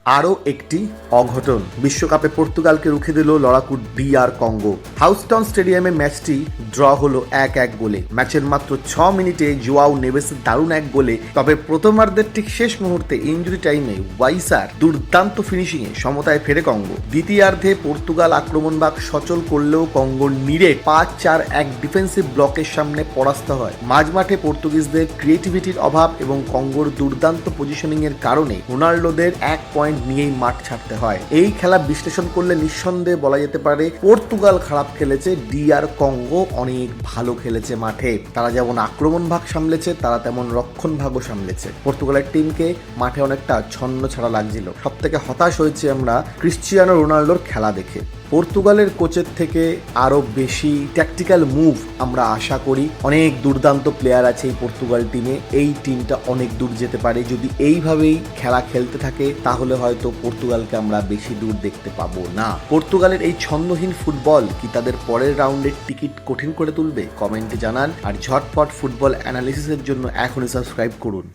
আরও একটি অঘটন, বিশ্বকাপে পর্তুগালকে রুখে দিল লড়াকু DR কঙ্গো। হাউস্টন স্টেডিয়ামে ম্যাচটি ড্র হলো 1-1 গোলে। ম্যাচের মাত্র 6 মিনিটে জোয়াও নেভেসের দারুণ এক গোলে, তবে প্রথমার্ধের ঠিক শেষ মুহূর্তে ইনজুরি টাইমে ওয়াইসার দুর্দান্ত ফিনিশিংয়ে সমতায় ফেরে কঙ্গো। দ্বিতীয়ার্ধে পর্তুগাল আক্রমণভাগ সচল করলেও কঙ্গোর নিরে 5-4-1 ডিফেন্সিভ ব্লকের সামনে পরাস্ত হয়। মাঝমাঠে পর্তুগিজদের ক্রিয়েটিভিটির অভাব এবং কঙ্গোর দুর্দান্ত পজিশনিং এর কারণে রোনাল্ডোদের 1 পয়েন্ট নিয়েই মাঠ ছাড়তে হয়। এই খেলা বিশ্লেষণ করলে নিঃসন্দেহে বলা যেতে পারে পর্তুগাল খারাপ খেলেছে, DR কঙ্গো অনেক ভালো খেলেছে। মাঠে তারা যেমন আক্রমণ ভাগ সামলেছে, তারা তেমন রক্ষণ ভাগও সামলেছে। পর্তুগালের টিমকে মাঠে অনেকটা ছন্ন ছাড়া লাগছিল। সব থেকে হতাশ হয়েছে আমরা ক্রিশ্চিয়ানো রোনাল্ডোর খেলা দেখে। পর্তুগালের কোচের থেকে আরও বেশি ট্যাকটিক্যাল মুভ আমরা আশা করি। অনেক দুর্দান্ত প্লেয়ার আছে এই পর্তুগাল টিমে। এই টিমটা অনেক দূর যেতে পারে যদি এইভাবেই খেলা খেলতে থাকে, তাহলে হয়তো পর্তুগালকে আমরা বেশি দূর দেখতে পাবো না। পর্তুগালের এই ছন্দহীন ফুটবল কি তাদের পরের রাউন্ডের টিকিট কঠিন করে তুলবে? কমেন্টে জানান। আর ঝটপট ফুটবল অ্যানালিসিসের জন্য এখনই সাবস্ক্রাইব করুন।